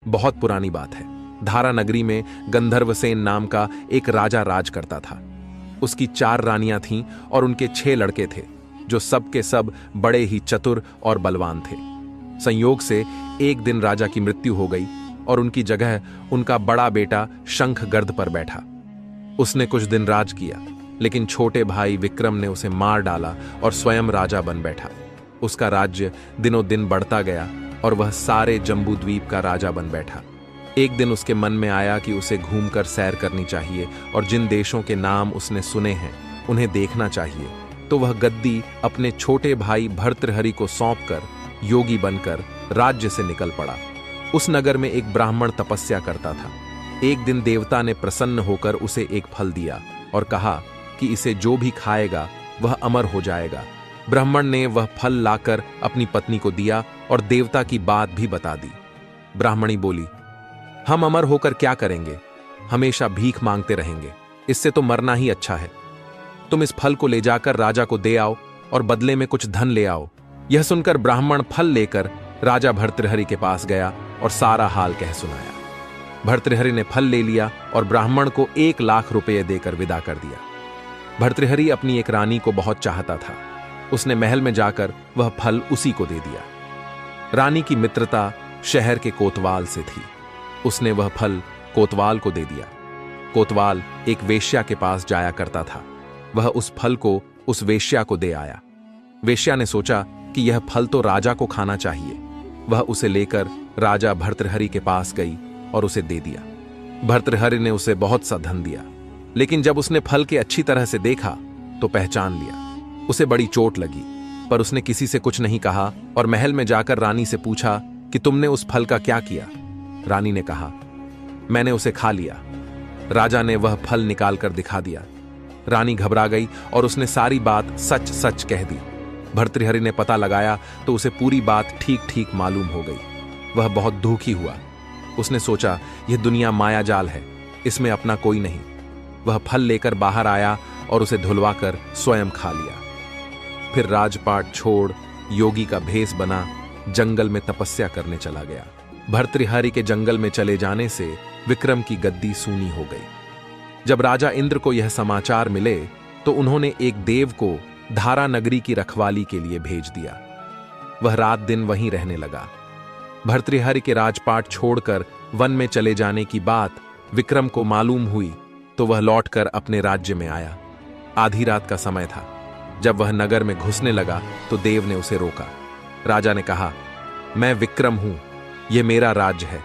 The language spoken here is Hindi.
बहुत पुरानी बात है। धारा नगरी में गंधर्वसेन नाम का एक राजा राज करता था। उसकी 4 रानियां थीं और उनके 6 लड़के थे, जो सब के सब बड़े ही चतुर और बलवान थे। संयोग से एक दिन राजा की मृत्यु हो गई और उनकी जगह उनका बड़ा बेटा शंखगर्द पर बैठा। उसने कुछ दिन राज किया, लेकिन छोटे भाई विक्रम ने उसे मार डाला और स्वयं राजा बन बैठा। उसका राज्य दिनों दिन बढ़ता गया और वह सारे जम्बूद्वीप का राजा बन बैठा। एक दिन उसके मन में आया कि उसे घूमकर सैर करनी चाहिए और जिन देशों के नाम उसने सुने हैं उन्हें देखना चाहिए। तो वह गद्दी अपने छोटे भाई भर्तृहरि को सौंपकर योगी बनकर राज्य से निकल पड़ा। उस नगर में एक ब्राह्मण तपस्या करता था। एक दिन देवता ने प्रसन्न होकर उसे एक फल दिया और कहा कि इसे जो भी खाएगा वह अमर हो जाएगा। ब्राह्मण ने वह फल लाकर अपनी पत्नी को दिया और देवता की बात भी बता दी। ब्राह्मणी बोली, हम अमर होकर क्या करेंगे? हमेशा भीख मांगते रहेंगे, इससे तो मरना ही अच्छा है। तुम इस फल को ले जाकर राजा को दे आओ और बदले में कुछ धन ले आओ। यह सुनकर ब्राह्मण फल लेकर राजा भर्तृहरि के पास गया और सारा हाल कह सुनाया। भर्तृहरि ने फल ले लिया और ब्राह्मण को 1 लाख रुपये देकर विदा कर दिया। भर्तृहरि अपनी एक रानी को बहुत चाहता था। उसने महल में जाकर वह फल उसी को दे दिया। रानी की मित्रता शहर के कोतवाल से थी। उसने वह फल कोतवाल को दे दिया। कोतवाल एक वेश्या के पास जाया करता था। वह उस फल को उस वेश्या को दे आया। वेश्या ने सोचा कि यह फल तो राजा को खाना चाहिए। वह उसे लेकर राजा भर्तृहरि के पास गई और उसे दे दिया। भर्तृहरि ने उसे बहुत सा धन दिया, लेकिन जब उसने फल के अच्छी तरह से देखा तो पहचान लिया। उसे बड़ी चोट लगी, पर उसने किसी से कुछ नहीं कहा और महल में जाकर रानी से पूछा कि तुमने उस फल का क्या किया? रानी ने कहा, मैंने उसे खा लिया। राजा ने वह फल निकालकर दिखा दिया। रानी घबरा गई और उसने सारी बात सच सच कह दी। भर्तृहरि ने पता लगाया तो उसे पूरी बात ठीक ठीक मालूम हो गई। वह बहुत दुखी हुआ। उसने सोचा, यह दुनिया माया जाल है, इसमें अपना कोई नहीं। वह फल लेकर बाहर आया और उसे धुलवाकर स्वयं खा लिया। फिर राजपाट छोड़ योगी का भेष बना जंगल में तपस्या करने चला गया। भर्तृहरि के जंगल में चले जाने से विक्रम की गद्दी सूनी हो गई। जब राजा इंद्र को यह समाचार मिले तो उन्होंने एक देव को धारा नगरी की रखवाली के लिए भेज दिया। वह रात दिन वहीं रहने लगा। भर्तृहरि के राजपाट छोड़कर वन में चले जाने की बात विक्रम को मालूम हुई तो वह लौटकर अपने राज्य में आया। आधी रात का समय था। जब वह नगर में घुसने लगा तो देव ने उसे रोका। राजा ने कहा, मैं विक्रम हूं, यह मेरा राज्य है।